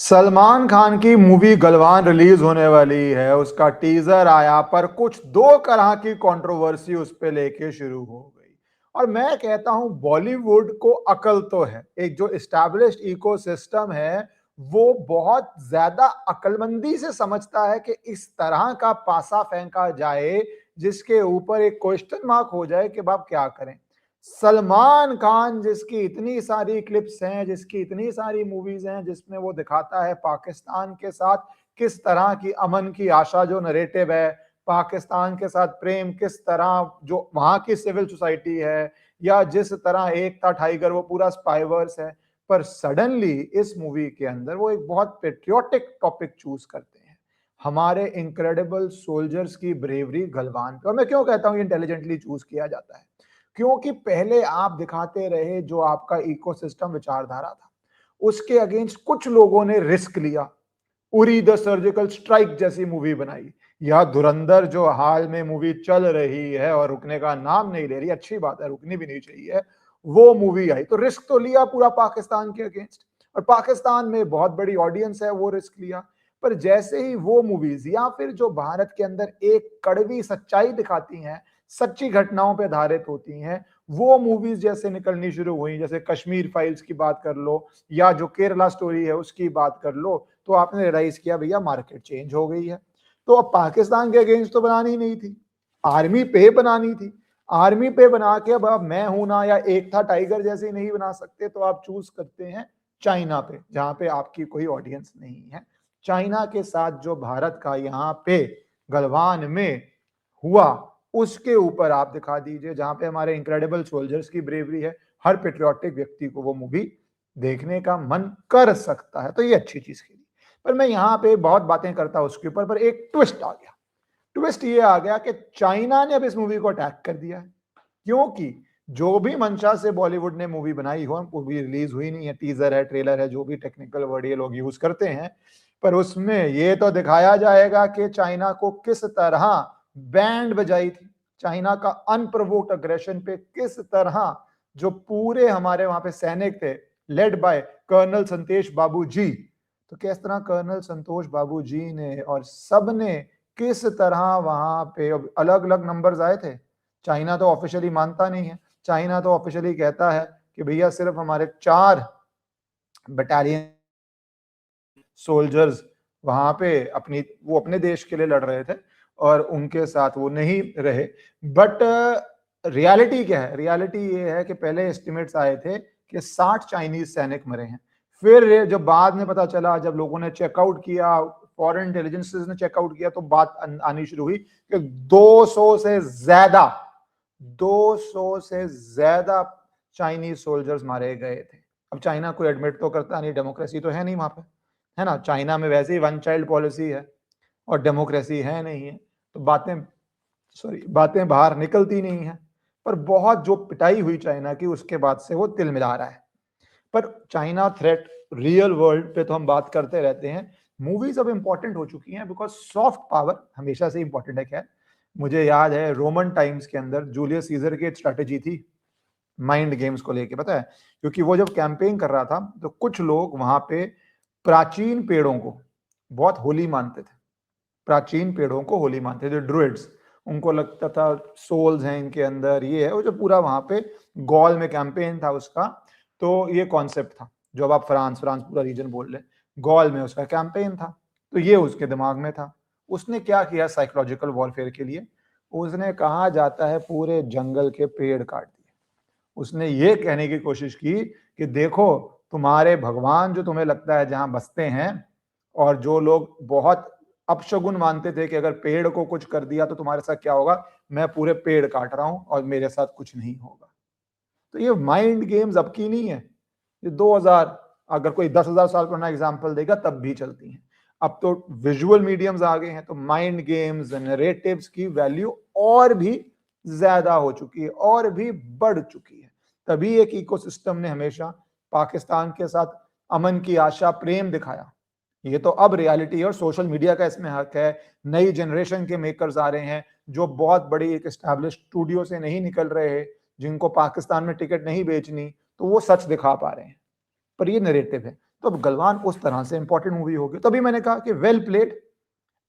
सलमान खान की movie Galwan release होने वाली है। उसका टीजर आया पर कुछ दो तरह की कंट्रोवर्सी उस पे लेके शुरू हो गई। और मैं कहता हूं बॉलीवुड को अकल तो है, एक जो एस्टैब्लिश्ड इकोसिस्टम है वो बहुत ज्यादा अक्लमंदी से समझता है कि इस तरह का पासा फेंका जाए जिसके ऊपर एक क्वेश्चन मार्क हो जाए कि बाप क्या करें। सलमान खान जिसकी इतनी सारी क्लिप्स हैं, जिसकी इतनी सारी मूवीज हैं जिसमें वो दिखाता है पाकिस्तान के साथ किस तरह की अमन की आशा, जो नरेटिव है पाकिस्तान के साथ प्रेम किस तरह, जो वहां की सिविल सोसाइटी है, या जिस तरह एक था टाइगर वो पूरा स्पाइवर्स है। पर सडनली इस मूवी के अंदर वो एक बहुत पेट्रियोटिक टॉपिक चूज करते हैं, हमारे इनक्रेडिबल सोल्जर्स की ब्रेवरी गलवान पे। और मैं क्यों कहता हूं इंटेलिजेंटली चूज किया जाता है, क्योंकि पहले आप दिखाते रहे जो आपका इकोसिस्टम विचारधारा था उसके अगेंस्ट कुछ लोगों ने रिस्क लिया। उरी द सर्जिकल स्ट्राइक जैसी मूवी बनाई, या धुरंधर जो हाल में मूवी चल रही है और रुकने का नाम नहीं ले रही, अच्छी बात है, रुकनी भी नहीं चाहिए, वो मूवी आई तो रिस्क तो लिया पूरा पाकिस्तान के अगेंस्ट। और पाकिस्तान में बहुत बड़ी ऑडियंस है, वो रिस्क लिया। पर जैसे ही वो मूवीज या फिर जो भारत के अंदर एक कड़वी सच्चाई दिखाती हैं, सच्ची घटनाओं पर आधारित होती हैं, वो मूवीज जैसे निकलनी शुरू हुई, जैसे कश्मीर फाइल्स की बात कर लो या जो केरला स्टोरी है उसकी बात कर लो, तो आपने रियलाइज किया भैया मार्केट चेंज हो गई है। तो अब पाकिस्तान के अगेंस्ट तो बनानी नहीं थी, आर्मी पे बनानी थी। आर्मी पे बना के अब मैं हूं ना या एक था टाइगर जैसे नहीं बना सकते, तो आप चूज करते हैं चाइना पे, जहां पे आपकी कोई ऑडियंस नहीं है। चाइना के साथ जो भारत का यहाँ पे गलवान में हुआ उसके ऊपर आप दिखा दीजिए, जहां पे हमारे इनक्रेडिबल सोल्जर्स की ब्रेवरी है। हर पेट्रियोटिक व्यक्ति को वो मूवी देखने का मन कर सकता है, तो ये अच्छी चीज की। पर मैं यहां पे बहुत बातें करता उसके ऊपर, पर एक ट्विस्ट आ गया। ट्विस्ट ये आ गया कि चाइना ने अब इस मूवी को अटैक कर दिया है, क्योंकि जो भी मंशा से बॉलीवुड ने मूवी बनाई हो, मूवी रिलीज हुई नहीं है, टीजर है, ट्रेलर है, जो भी टेक्निकल वर्ड ये लोग यूज करते हैं, पर उसमें ये तो दिखाया जाएगा कि चाइना को किस तरह बैंड बजाई थी, चाइना का अनप्रोवोक्ड अग्रेशन पे किस तरह जो पूरे हमारे वहां पे सैनिक थे लेड बाय कर्नल संतोष बाबू जी, तो किस तरह कर्नल संतोष बाबू जी ने और सब ने किस तरह वहां पे अलग अलग नंबर्स आए थे। चाइना तो ऑफिशियली मानता नहीं है, चाइना तो ऑफिशियली कहता है कि भैया सिर्फ हमारे 4 बटालियन सोल्जर्स वहां पे वो अपने देश के लिए लड़ रहे थे और उनके साथ वो नहीं रहे। बट रियलिटी क्या है, रियलिटी ये है कि पहले एस्टिमेट्स आए थे कि 60 चाइनीज सैनिक मरे हैं। फिर जब बाद में पता चला, जब लोगों ने चेकआउट किया, फॉरेन इंटेलिजेंसेस ने चेकआउट किया, तो बात आनी शुरू हुई कि 200 से ज्यादा 200 से ज्यादा चाइनीज सोल्जर्स मारे गए थे। अब चाइना को एडमिट तो करता नहीं, डेमोक्रेसी तो है नहीं वहां पे, है ना। चाइना में वैसे ही वन चाइल्ड पॉलिसी है और डेमोक्रेसी है नहीं है, तो बातें बाहर निकलती नहीं है। पर बहुत जो पिटाई हुई चाइना की, उसके बाद से वो तिल मिला रहा है। पर चाइना थ्रेट रियल वर्ल्ड पे तो हम बात करते रहते हैं, मूवीज अब इंपॉर्टेंट हो चुकी हैं बिकॉज सॉफ्ट पावर हमेशा से इंपॉर्टेंट है। खैर, मुझे याद है रोमन टाइम्स के अंदर जूलियस सीजर की एक स्ट्रैटेजी थी माइंड गेम्स को लेके, पता है, क्योंकि वो जब कैंपेन कर रहा था तो कुछ लोग वहां पे प्राचीन पेड़ों को बहुत होली मानते थे, प्राचीन पेड़ों को होली मानते थे, ड्रुइड्स। उनको लगता था सोल्स हैं इनके अंदर, ये है वो, जो पूरा वहां पे गॉल में कैंपेन था उसका। तो ये कॉन्सेप्ट था, जो अब आप फ्रांस फ्रांस पूरा रीजन बोल रहे, गॉल में उसका कैंपेन था, तो ये उसके दिमाग में था। उसने क्या किया साइकोलॉजिकल वॉरफेयर के लिए, उसने कहा जाता है पूरे जंगल के पेड़ काट दिए। उसने ये कहने की कोशिश की कि देखो, तुम्हारे भगवान जो तुम्हें लगता है जहां बसते हैं, और जो लोग बहुत अपशगुन मानते थे कि अगर पेड़ को कुछ कर दिया तो तुम्हारे साथ क्या होगा, मैं पूरे पेड़ काट रहा हूं और मेरे साथ कुछ नहीं होगा। तो ये माइंड गेम्स अब की नहीं है, ये 2000, अगर कोई 10,000 साल पुराना एग्जाम्पल देगा तब भी चलती हैं। अब तो विजुअल मीडियम्स आ गए हैं, तो माइंड गेम्स नरेटिव्स की वैल्यू और भी ज्यादा हो चुकी है और भी बढ़ चुकी है। तभी एक इकोसिस्टम ने हमेशा पाकिस्तान के साथ अमन की आशा प्रेम दिखाया। ये तो अब रियलिटी है और सोशल मीडिया का इसमें हक है। नई जनरेशन के मेकर्स आ रहे हैं जो बहुत बड़ी एक एस्टैब्लिश स्टूडियो से नहीं निकल रहे, जिनको पाकिस्तान में टिकट नहीं बेचनी, तो वो सच दिखा पा रहे हैं। पर ये नरेटिव है, तो अब गलवान उस तरह से इंपॉर्टेंट मूवी होगी। तभी मैंने कहा कि वेल प्लेड।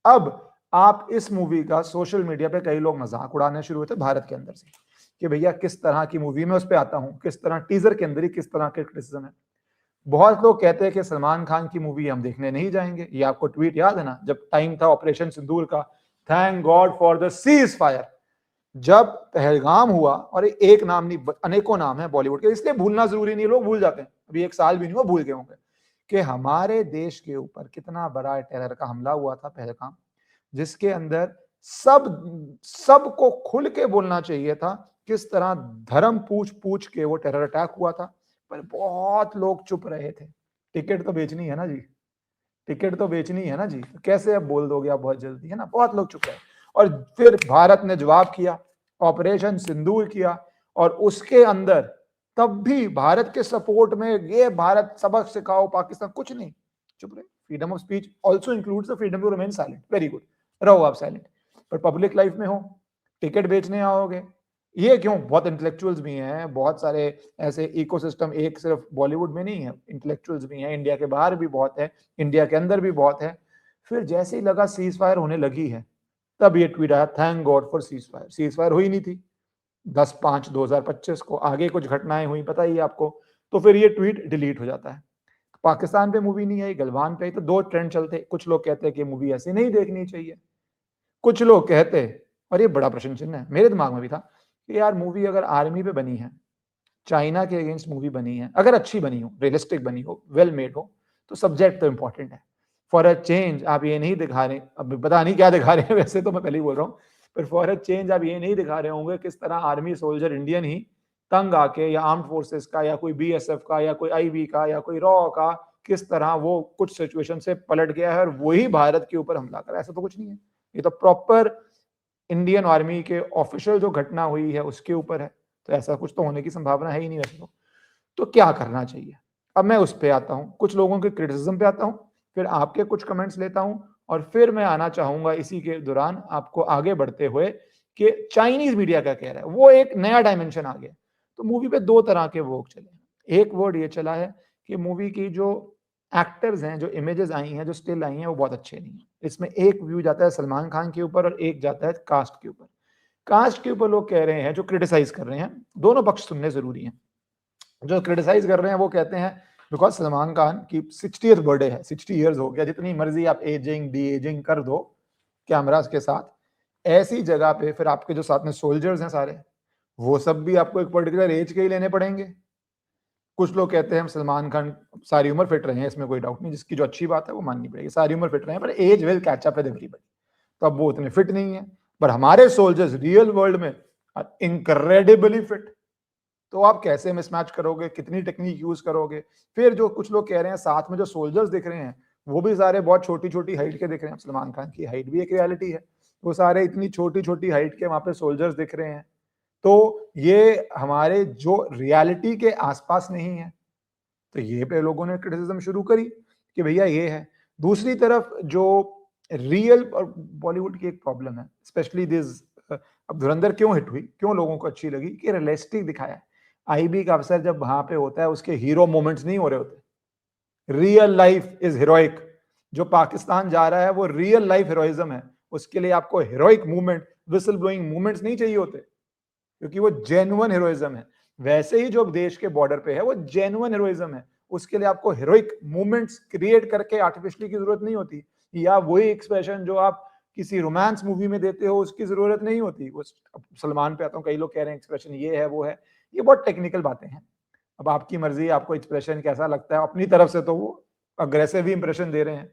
अब आप इस मूवी का सोशल मीडिया पे कई लोग मजाक उड़ाने शुरू हुए थे भारत के अंदर से कि भैया किस तरह की मूवी में उस पर आता हूं, किस तरह टीजर के अंदर ही किस तरह के क्रिटिसिज्म है। बहुत लोग कहते हैं कि सलमान खान की मूवी हम देखने नहीं जाएंगे। ये आपको ट्वीट याद है ना, जब टाइम था ऑपरेशन सिंदूर का, thank God for the cease fire. जब पहलगाम हुआ, और एक नाम नहीं अनेकों नाम है बॉलीवुड के, इसलिए भूलना जरूरी नहीं, लोग भूल जाते हैं, अभी एक साल भी नहीं हुआ भूल गए होंगे कि हमारे देश के ऊपर कितना बड़ा टेरर का हमला हुआ था पहलगाम, जिसके अंदर सब सबको खुल के बोलना चाहिए था किस तरह धर्म पूछ पूछ के वो टेरर अटैक हुआ था, पर बहुत लोग चुप रहे थे। टिकट तो बेचनी है ना जी, टिकट तो बेचनी है ना जी, तो कैसे अब बोल दोगे आप बहुत जल्दी, है ना। बहुत लोग चुप रहे और फिर भारत ने जवाब किया, ऑपरेशन सिंदूर किया, और उसके अंदर तब भी भारत के सपोर्ट में ये भारत सबक सिखाओ पाकिस्तान, कुछ नहीं, चुप रहे। Freedom of speech also includes the freedom to remain silent, very good, रहो आप साइलेंट, पर पब्लिक लाइफ में हो, टिकट बेचने आओगे। ये क्यों, बहुत इंटेलेक्चुअल्स भी हैं, बहुत सारे ऐसे इकोसिस्टम, एक सिर्फ बॉलीवुड में नहीं है, इंटेलेक्चुअल्स भी हैं, इंडिया के बाहर भी बहुत है, इंडिया के अंदर भी बहुत है। फिर जैसे ही लगा सीज फायर होने लगी है, तब ये ट्वीट आया, thank God for cease fire. Cease fire हुई नहीं थी 10/5/2025 को, आगे कुछ घटनाएं हुई पता ही आपको, तो फिर ये ट्वीट डिलीट हो जाता है। पाकिस्तान पे मूवी नहीं आई, गलवान पे आई, तो दो ट्रेंड चलते, कुछ लोग कहते हैं कि मूवी ऐसी नहीं देखनी चाहिए, कुछ लोग कहते, और ये बड़ा प्रश्न चिन्ह है मेरे दिमाग में भी था, कि यार मूवी अगर आर्मी पे बनी है, चाइना के अगेंस्ट मूवी बनी है, अगर अच्छी बनी हो, रियलिस्टिक बनी हो, वेल मेड हो, तो सब्जेक्ट तो इंपॉर्टेंट है। फॉर अ चेंज आप ये नहीं दिखा रहे, अब पता नहीं क्या दिखा रहे हैं, वैसे तो मैं पहले ही बोल रहा हूँ, पर फॉर अ चेंज आप ये नहीं दिखा रहे होंगे किस तरह आर्मी सोल्जर इंडियन ही तंग आके, या आर्म्ड फोर्सेस का, या कोई बीएसएफ का, या कोई आईबी का, या कोई रॉ का, किस तरह वो कुछ सिचुएशन से पलट गया है और वही भारत के ऊपर हमला करा। ऐसा तो कुछ नहीं है, ये तो प्रॉपर इंडियन आर्मी के ऑफिशियल जो घटना हुई है उसके ऊपर है, तो ऐसा कुछ तो होने की संभावना है ही नहीं वैसे तो क्या करना चाहिए। अब मैं उस पे आता हूं, कुछ लोगों के क्रिटिसिज्म पे आता हूं, फिर आपके कुछ कमेंट्स लेता हूं, और फिर मैं आना चाहूंगा इसी के दौरान आपको आगे बढ़ते हुए कि चाइनीज मीडिया क्या कह रहा है, वो एक नया डायमेंशन आ गया। तो मूवी पे दो तरह के वर्ड चले, एक वर्ड ये चला है कि मूवी की जो एक्टर्स हैं, जो इमेजेस आई हैं, जो स्टिल आई हैं, वो बहुत अच्छे नहीं है। इसमें एक व्यू जाता है सलमान खान के ऊपर और एक जाता है कास्ट के ऊपर। कास्ट के ऊपर लोग कह रहे हैं, जो क्रिटिसाइज कर रहे हैं, दोनों पक्ष सुनने जरूरी हैं। जो क्रिटिसाइज कर रहे हैं वो कहते हैं बिकॉज सलमान खान की 60th बर्थडे है, 60 ईयर्स हो गया, जितनी मर्जी आप एजिंग डी एजिंग कर दो कैमरास के साथ, ऐसी जगह पे फिर आपके जो साथ में सोल्जर्स हैं सारे, वो सब भी आपको एक पर्टिकुलर एज के ही लेने पड़ेंगे। कुछ लोग कहते हैं हम सलमान खान सारी उम्र फिट रहे हैं, इसमें कोई डाउट नहीं, जिसकी जो अच्छी बात है वो माननी पड़ेगी, सारी उम्र फिट रहे हैं, पर age will catch up with everybody, तो अब वो उतने फिट नहीं है। पर हमारे सोल्जर्स रियल वर्ल्ड में इनक्रेडिबली फिट, तो आप कैसे मिसमैच करोगे, कितनी टेक्निक यूज करोगे। फिर जो कुछ लोग कह रहे हैं साथ में जो सोल्जर्स दिख रहे हैं वो भी सारे बहुत छोटी छोटी हाइट के दिख रहे हैं, सलमान खान की हाइट भी एक रियलिटी है, वो सारे इतनी छोटी छोटी हाइट के वहां पे सोल्जर्स दिख रहे हैं, तो ये हमारे जो रियलिटी के आसपास नहीं है। तो ये पे लोगों ने क्रिटिसिज्म शुरू करी कि भैया ये है। दूसरी तरफ जो रियल, और बॉलीवुड की एक प्रॉब्लम है स्पेशली दिस, अब धुरंधर क्यों हिट हुई, क्यों लोगों को अच्छी लगी, कि रियलिस्टिक दिखाया है। आईबी का अफसर जब वहां पे होता है उसके हीरो मोमेंट्स नहीं हो रहे होते, रियल लाइफ इज हीरोइक। जो पाकिस्तान जा रहा है वो रियल लाइफ हीरोइज्म है, उसके लिए आपको heroic movement, whistle blowing movements नहीं चाहिए होते, क्योंकि वो जेन्युइन हीरोइज्म है। वैसे ही जो देश के बॉर्डर पे है वो जेन्युइन हीरोइज्म है, उसके लिए आपको हीरोइक मूवमेंट्स क्रिएट करके आर्टिफिशियली की जरूरत नहीं होती, या वही एक्सप्रेशन जो आप किसी रोमांस मूवी में देते हो उसकी जरूरत नहीं होती। वो सलमान पे आता हूँ, कई लोग कह रहे हैं एक्सप्रेशन ये है वो है, ये बहुत टेक्निकल बातें हैं। अब आपकी मर्जी, आपको एक्सप्रेशन कैसा लगता है, अपनी तरफ से तो वो अग्रेसिव ही इंप्रेशन दे रहे हैं।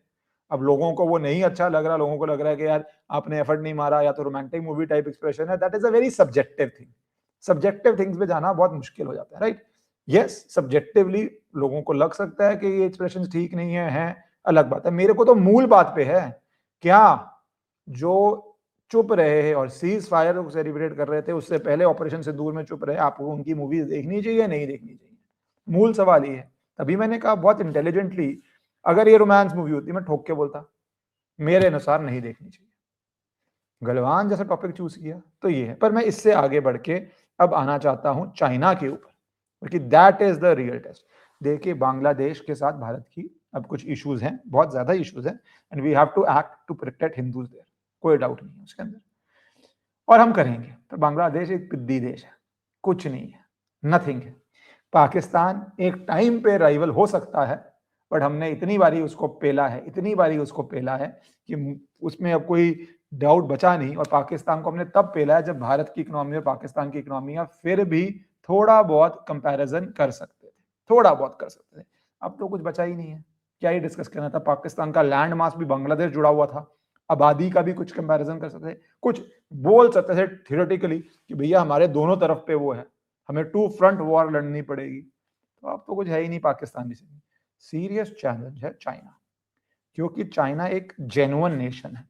अब लोगों को वो नहीं अच्छा लग रहा, लोगों को लग रहा है कि यार आपने एफर्ट नहीं मारा, या तो रोमांटिक मूवी टाइप एक्सप्रेशन है, that is a very subjective thing. Subjective things पे जाना बहुत मुश्किल हो जाता है, राइट। यस, सब्जेक्टिवली लोगों को लग सकता है कि ये एक्सप्रेशन ठीक नहीं है अलग बात है। मेरे को तो मूल बात पे है, क्या जो चुप रहे हैं और सीज फायर को सेलिब्रेट कर रहे थे उससे पहले ऑपरेशन सिंदूर में चुप रहे, आपको उनकी मूवीज देखनी चाहिए नहीं देखनी चाहिए, मूल सवाल ये है। तभी मैंने कहा बहुत इंटेलिजेंटली, अगर ये रोमांस मूवी होती मैं ठोक के बोलता मेरे अनुसार नहीं देखनी चाहिए। गलवान जैसा टॉपिक चूज किया तो ये है। पर मैं इससे आगे बढ़ के अब आना चाहता हूं चाइना के ऊपर, क्योंकि that is the real test. देखिए बांग्लादेश के साथ भारत की अब कुछ इश्यूज हैं, बहुत ज्यादा इश्यूज हैं, and we have to act to protect Hindus there, कोई डाउट नहीं है उसके अंदर, और हम करेंगे। तो बांग्लादेश एक पिद्दी देश है, कुछ नहीं है, नथिंग है। पाकिस्तान एक टाइम पे राइवल हो सकता है, बट हमने इतनी बारी उसको पेला है, इतनी बारी उसको पेला है कि उसमें अब कोई डाउट बचा नहीं। और पाकिस्तान को हमने तब पेला है जब भारत की इकोनॉमी और पाकिस्तान की इकोनॉमी फिर भी थोड़ा बहुत कंपैरिजन कर सकते थे, थोड़ा बहुत कर सकते थे। अब तो कुछ बचा ही नहीं है, क्या ही डिस्कस करना था। पाकिस्तान का लैंड मास भी बांग्लादेश जुड़ा हुआ था, आबादी का भी कुछ कंपैरिजन कर सकते थे, कुछ बोल सकते थे थियोरेटिकली कि भैया हमारे दोनों तरफ पे वो है, हमें टू फ्रंट वॉर लड़नी पड़ेगी। तो अब तो कुछ है ही नहीं पाकिस्तान से। सीरियस चैलेंज है चाइना, क्योंकि चाइना एक जेन्युइन नेशन है,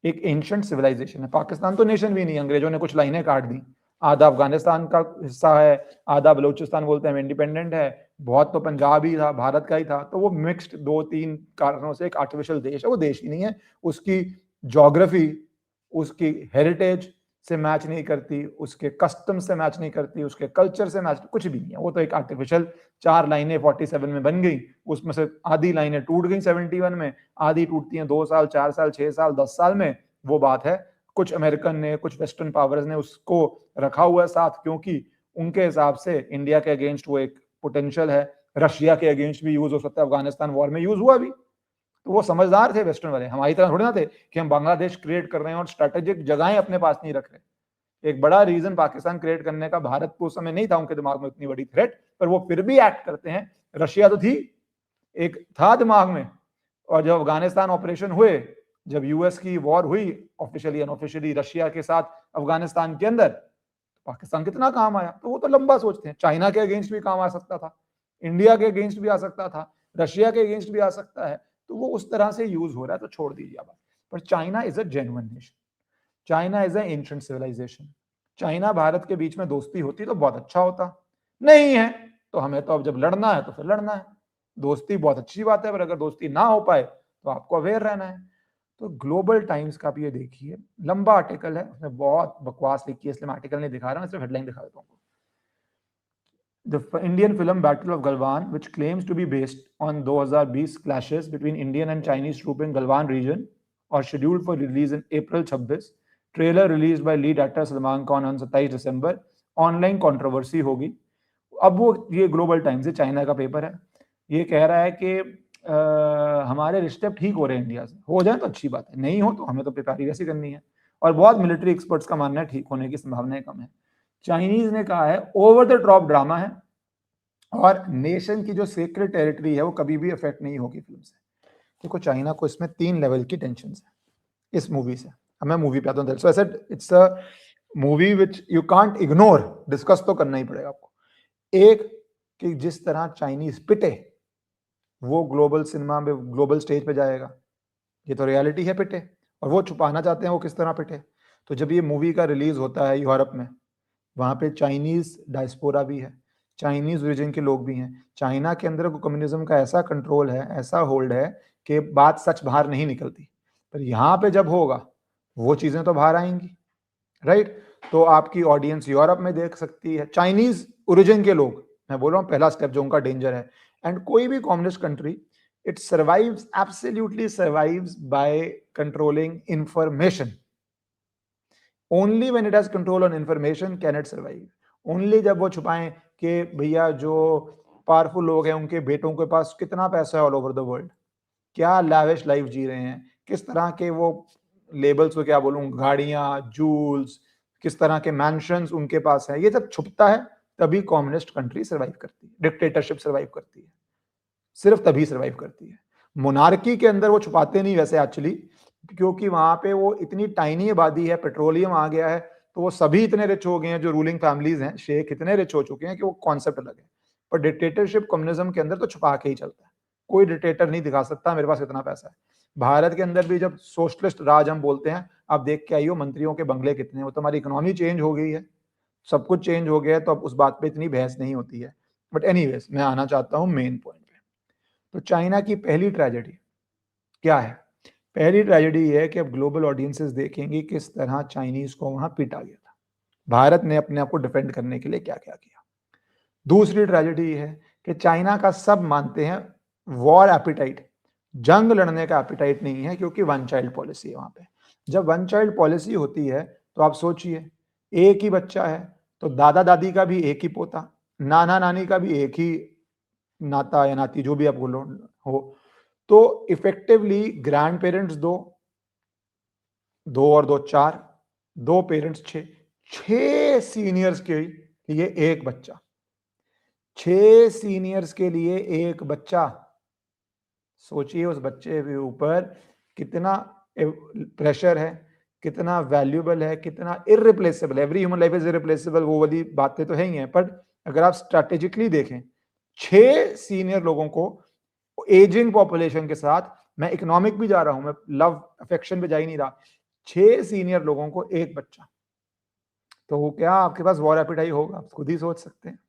एक एंशिएंट सिविलाइजेशन है। पाकिस्तान तो नेशन भी नहीं, अंग्रेजों ने कुछ लाइनें काट दी, आधा अफगानिस्तान का हिस्सा है, आधा बलूचिस्तान बोलते हैं इंडिपेंडेंट है, बहुत तो पंजाब ही था, भारत का ही था। तो वो मिक्स्ड दो तीन कारणों से एक आर्टिफिशियल देश है, वो देश ही नहीं है। उसकी ज्योग्राफी, उसकी हेरिटेज से मैच नहीं करती, उसके कस्टम से मैच नहीं करती, उसके कल्चर से मैच, कुछ भी नहीं है। वो तो एक आर्टिफिशियल 4 लाइनें 47 में बन गई, उसमें से आधी लाइनें टूट गई 71 में, आधी टूटती हैं 2 साल 4 साल 6 साल 10 साल में। वो बात है, कुछ अमेरिकन ने, कुछ वेस्टर्न पावर्स ने उसको रखा हुआ है साथ, क्योंकि उनके हिसाब से इंडिया के अगेंस्ट वो एक पोटेंशियल है, रशिया के अगेंस्ट भी यूज हो सकता है, अफगानिस्तान वॉर में यूज हुआ भी। तो वो समझदार थे वेस्टर्न वाले, हमारी तरह थोड़ी ना थे कि हम बांग्लादेश क्रिएट कर रहे हैं और स्ट्रेटेजिक जगहें अपने पास नहीं रख रहे। एक बड़ा रीजन पाकिस्तान क्रिएट करने का भारत को उस समय नहीं था उनके दिमाग में इतनी बड़ी थ्रेट, पर वो फिर भी एक्ट करते हैं। रशिया तो थी, एक था दिमाग में। और जब अफगानिस्तान ऑपरेशन हुए, जब यूएस की वॉर हुई ऑफिशियली अनऑफिशियली रशिया के साथ अफगानिस्तान के अंदर, पाकिस्तान कितना काम आया। तो वो तो लंबा सोचते हैं, चाइना के अगेंस्ट भी काम आ सकता था, इंडिया के अगेंस्ट भी आ सकता था, रशिया के अगेंस्ट भी आ सकता है। तो वो उस तरह से यूज हो रहा है, तो छोड़ दीजिए बात। पर China is a genuine nation, China is an ancient civilisation. China Bharat के बीच में दोस्ती होती तो बहुत अच्छा होता, नहीं है तो हमें तो अब जब लड़ना है तो फिर लड़ना है। दोस्ती बहुत अच्छी बात है, पर अगर दोस्ती ना हो पाए तो आपको अवेयर रहना है। तो ग्लोबल टाइम्स का भी ये देखिए, लंबा आर्टिकल है, उसमें बहुत बकवास लिखी है, इसलिए मैं आर्टिकल नहीं दिखा रहा, मैं सिर्फ हेडलाइन दिखा देता हूँ। The Indian film Battle of Galwan, which claims to be based on 2020 clashes between Indian and Chinese troops in Galwan region, are scheduled for release in April 26. Trailer released by lead actor Salman Khan on 27 December. Online controversy होगी। अब वो, ये global times है, China का paper है, ये कह रहा है कि हमारे रिश्ते ठीक हो रहे हैं इंडिया से, हो जाए तो अच्छी बात है, नहीं हो तो हमें तो प्रिपेयरिंग ऐसी करनी है। और बहुत मिलिट्री एक्सपर्ट्स का मानना है ठीक होने की संभावनाएं कम है। चाइनीज ने कहा है ओवर द टॉप ड्रामा है, और नेशन की जो सीक्रेट टेरिटरी है वो कभी भी अफेक्ट नहीं होगी फिल्म से। देखो चाइना को इसमें 3 लेवल की टेंशन है इस मूवी से। अब मैं मूवी पे आता हूँ। So I said it's a movie which you can't ignore, discuss तो करना ही पड़ेगा आपको। एक, कि जिस तरह चाइनीज पिटे, वो ग्लोबल सिनेमा में, ग्लोबल स्टेज पे जाएगा, ये तो रियलिटी है पिटे, और वो छुपाना चाहते हैं वो किस तरह पिटे। तो जब ये मूवी का रिलीज होता है यूरोप में, वहाँ पे चाइनीज डायस्पोरा भी है, चाइनीज ओरिजिन के लोग भी हैं। चाइना के अंदर कम्युनिज्म का ऐसा कंट्रोल है, ऐसा होल्ड है कि बात सच बाहर नहीं निकलती। पर यहाँ पे जब होगा वो चीजें तो बाहर आएंगी, राइट। तो आपकी ऑडियंस यूरोप में देख सकती है चाइनीज ओरिजिन के लोग, मैं बोल रहा हूँ पहला स्टेप जो उनका डेंजर है। एंड कोई भी communist country, it survives, absolutely survives by controlling information. Only when it has control on information can it survive. Only जब वो छुपाएं कि भैया जो पावरफुल लोग हैं उनके बेटों के पास कितना पैसा है ऑल ओवर द वर्ल्ड, क्या लैविश लाइफ जी रहे हैं, किस तरह के वो लेबल्स को क्या बोलूं, गाड़ियां, जूल्स, किस तरह के मैंशंस उनके पास है, ये जब छुपता है तभी कम्युनिस्ट कंट्री सर्वाइव करती है, डिक्टेटरशिप सर्वाइव करती है, सिर्फ तभी सर्वाइव करती है। मोनार्की के अंदर वो छुपाते नहीं वैसे एक्चुअली, क्योंकि वहां पे वो इतनी टाइनी आबादी है, पेट्रोलियम आ गया है, तो वो सभी इतने रिच हो गए हैं, जो रूलिंग फैमिलीज हैं, शेख इतने रिच हो चुके हैं कि वो कॉन्सेप्ट अलग है। पर डिक्टेटरशिप कम्युनिज्म के अंदर तो छुपा के ही चलता है, कोई डिक्टेटर नहीं दिखा सकता मेरे पास इतना पैसा है। भारत के अंदर भी जब सोशलिस्ट राज हम बोलते हैं, आप देख के आइयो मंत्रियों के बंगले कितने, वो तो हमारी इकोनॉमी चेंज हो गई है, सब कुछ चेंज हो गया है, तो अब उस बात पे इतनी बहस नहीं होती है। बट एनीवेज मैं आना चाहता हूँ मेन पॉइंट पे। तो चाइना की पहली ट्रेजेडी क्या है? पहली ट्रेजेडी है कि अब ग्लोबल ऑडियंसेस देखेंगे किस तरह चाइनीज को वहां पीटा गया था, भारत ने अपने आप को डिफेंड करने के लिए क्या क्या किया। दूसरी ट्रेजेडी है कि चाइना का सब मानते हैं वॉर एपिटाइट, जंग लड़ने का एपिटाइट नहीं है, क्योंकि वन चाइल्ड पॉलिसी है वहां पे। जब वन चाइल्ड पॉलिसी होती है तो आप सोचिए, एक ही बच्चा है तो दादा दादी का भी एक ही पोता, नाना नानी का भी एक ही नाता या नाती, जो भी आप बोलो हो, तो इफेक्टिवली ग्रैंड पेरेंट्स दो, दो और दो चार, दो पेरेंट्स छह, छह सीनियर्स के लिए एक बच्चा, छह सीनियर्स के लिए एक बच्चा। सोचिए उस बच्चे के ऊपर कितना प्रेशर है, कितना वैल्यूबल है, कितना irreplaceable. Every human life is irreplaceable, वो वाली बातें तो है ही हैं, पर अगर आप स्ट्रैटेजिकली देखें, छह सीनियर लोगों को एजिंग पॉपुलेशन के साथ, मैं इकोनॉमिक भी जा रहा हूं, मैं लव अफेक्शन पे जा ही नहीं रहा, छह सीनियर लोगों को एक बच्चा, तो वो क्या आपके पास वॉर एपिटाइट होगा, आप खुद ही सोच सकते हैं।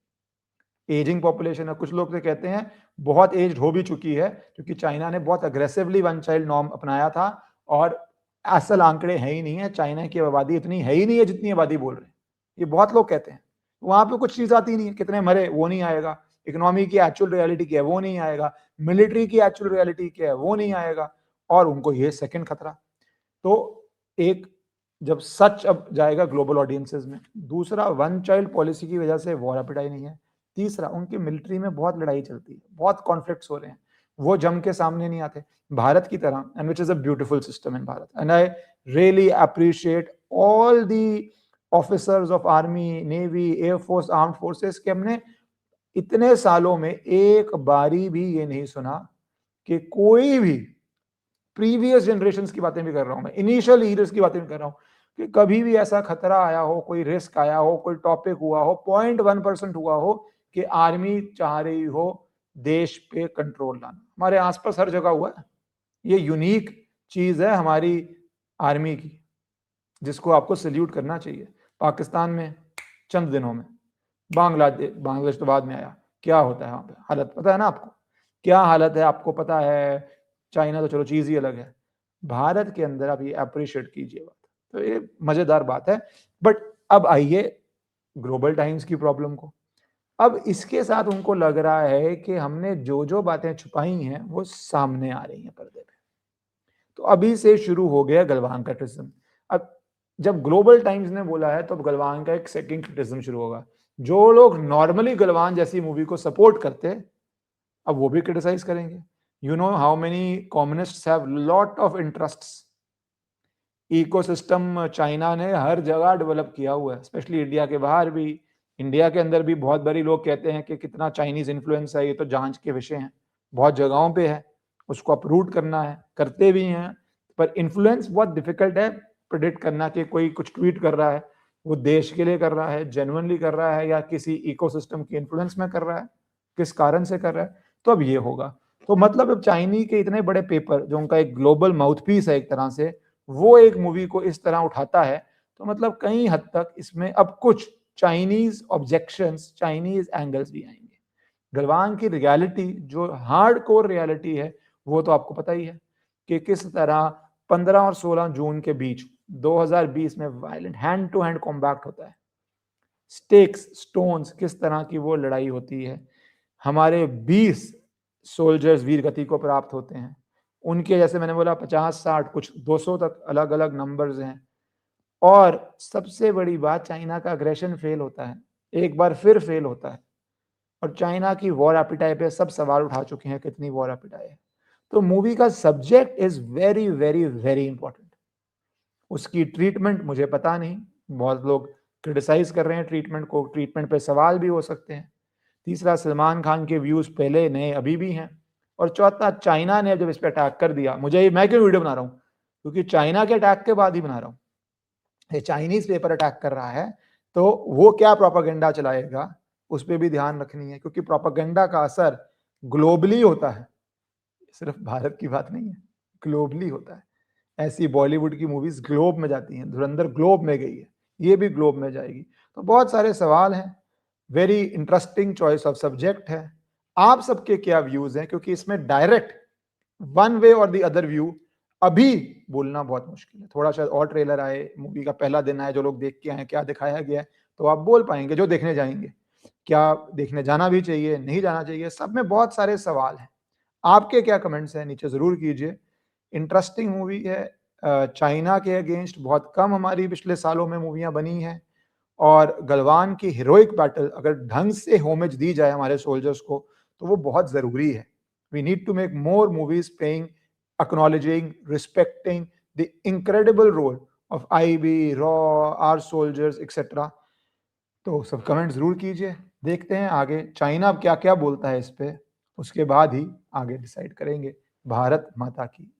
एजिंग पॉपुलेशन है, कुछ लोग तो कहते हैं बहुत एज हो भी चुकी है, क्योंकि चाइना ने बहुत अग्रेसिवली वन चाइल्ड नॉर्म अपनाया था, और असल आंकड़े है ही नहीं है, चाइना की आबादी इतनी है ही नहीं है जितनी आबादी बोल रहे हैं, ये बहुत लोग कहते हैं। वहां पे कुछ चीज आती नहीं है, कितने मरे वो नहीं आएगा, इकोनॉमी की एक्चुअल रियलिटी क्या है वो नहीं आएगा, मिलिट्री की एक्चुअल रियलिटी क्या है वो नहीं आएगा, और उनको ये सेकंड खतरा। तो एक जब सच अब जाएगा ग्लोबल ऑडियंसेस में, दूसरा वन चाइल्ड पॉलिसी की वजह से वॉर एपिटाइट नहीं है, तीसरा उनकी मिलिट्री में बहुत लड़ाई चलती है, बहुत कॉन्फ्लिक्ट्स हो रहे हैं, वो जम के सामने नहीं आते भारत की तरह, and which is a beautiful system in Bharat, and I really appreciate all the officers of army, navy, air force, armed forces के हमने इतने सालों में एक बारी भी ये नहीं सुना कि कोई भी प्रीवियस जनरेशन की बातें भी कर रहा हूं मैं, इनिशियल ईयर्स की बातें भी कर रहा हूं, कि कभी भी ऐसा खतरा आया हो, कोई रिस्क आया हो, कोई टॉपिक हुआ हो, 0.1% हुआ हो कि आर्मी चाह रही हो देश पे कंट्रोल लाना। हमारे आसपास हर जगह हुआ है, ये यूनिक चीज है हमारी आर्मी की, जिसको आपको सल्यूट करना चाहिए। पाकिस्तान में चंद दिनों में, बांग्लादेश तो बाद में आया, क्या होता है वहां पे हालत पता है ना आपको, क्या हालत है आपको पता है। चाइना तो चलो चीज ही अलग है, भारत के अंदर आप ये अप्रिशिएट कीजिए बात, तो ये मजेदार बात है। बट अब आइए ग्लोबल टाइम्स की प्रॉब्लम को, अब इसके साथ उनको लग रहा है कि हमने जो जो बातें छुपाई हैं वो सामने आ रही हैं पर्दे पे, तो अभी से शुरू हो गया गलवान का क्रिटिसिज्म। अब जब ग्लोबल टाइम्स ने बोला है तो अब गलवान का एक सेकंड क्रिटिसिज्म शुरू होगा। जो लोग नॉर्मली गलवान जैसी मूवी को सपोर्ट करते अब वो भी क्रिटिसाइज करेंगे। You know how many communists have lot of interests, ecosystem China ने हर जगह डेवलप किया हुआ है, स्पेशली इंडिया के बाहर भी, इंडिया के अंदर भी बहुत बारी लोग कहते हैं कि कितना चाइनीज इन्फ्लुएंस है, ये तो जांच के विषय हैं, बहुत जगहों पे है, उसको अप्रूव करना है, करते भी हैं, पर इन्फ्लुएंस बहुत डिफिकल्ट है प्रिडिक्ट करना कि कोई कुछ ट्वीट कर रहा है वो देश के लिए कर रहा है, जेन्युइनली कर रहा है, या किसी इकोसिस्टम की इन्फ्लुएंस में कर रहा है, किस कारण से कर रहा है। तो अब ये होगा, तो मतलब अब चाइनी के इतने बड़े पेपर, जो उनका एक ग्लोबल माउथपीस है एक तरह से, वो एक मूवी को इस तरह उठाता है, तो मतलब कई हद तक इसमें अब कुछ चाइनीज ऑब्जेक्शंस, चाइनीज एंगल्स भी आएंगे। गलवान की रियलिटी जो हार्ड कोर रियलिटी है वो तो आपको पता ही है कि किस तरह 15 और 16 जून के बीच 2020 में violent hand to hand combat होता है, स्टेक्स स्टोन्स किस तरह की वो लड़ाई होती है, हमारे 20 सोल्जर्स वीर गति को प्राप्त होते हैं, उनके जैसे मैंने बोला 50-60 कुछ 200 तक अलग अलग नंबर्स हैं, और सबसे बड़ी बात चाइना का अग्रेशन फेल होता है, एक बार फिर फेल होता है, और चाइना की वॉर एपिटाइट पे सब सवाल उठा चुके हैं कितनी वॉर एपिटाइट है। तो मूवी का subject is very very very important, उसकी ट्रीटमेंट मुझे पता नहीं, बहुत लोग क्रिटिसाइज कर रहे हैं ट्रीटमेंट को, ट्रीटमेंट पे सवाल भी हो सकते हैं। तीसरा, सलमान खान के व्यूज पहले नए अभी भी हैं, और चौथा, चाइना ने जब इस पर अटैक कर दिया, मुझे मैं क्यों वीडियो बना रहा हूँ, क्योंकि चाइना के अटैक के बाद ही बना रहा हूँ, ये चाइनीज पेपर अटैक कर रहा है, तो वो क्या प्रोपागेंडा चलाएगा उस पर भी ध्यान रखनी है, क्योंकि प्रोपागेंडा का असर ग्लोबली होता है, सिर्फ भारत की बात नहीं है, ग्लोबली होता है। ऐसी बॉलीवुड की मूवीज ग्लोब में जाती हैं, धुरंधर ग्लोब में गई है, ये भी ग्लोब में जाएगी। तो बहुत सारे सवाल हैं, very interesting choice of subject है। आप सबके क्या व्यूज हैं, क्योंकि इसमें डायरेक्ट वन वे और द अदर व्यू अभी बोलना बहुत मुश्किल है, थोड़ा शायद और ट्रेलर आए, मूवी का पहला दिन आए, जो लोग देख के आए क्या दिखाया गया है, तो आप बोल पाएंगे जो देखने जाएंगे। क्या देखने जाना भी चाहिए, नहीं जाना चाहिए? सब में बहुत सारे सवाल हैं। आपके क्या कमेंट्स हैं नीचे ज़रूर कीजिए। इंटरेस्टिंग मूवी है। चाइना के अगेंस्ट बहुत कम हमारी पिछले सालों में मूवियाँ बनी हैं और गलवान की हीरोइक बैटल अगर ढंग से होमेज दी जाए हमारे सोल्जर्स को, तो वो बहुत ज़रूरी है। We need to make more movies paying, acknowledging, respecting the incredible role of IB, रॉ, आवर सोल्जर्स एक्सेट्रा। तो सब कमेंट ज़रूर कीजिए। देखते हैं आगे चाइना अब क्या-क्या बोलता है इस पे, उसके बाद ही आगे डिसाइड करेंगे। भारत माता की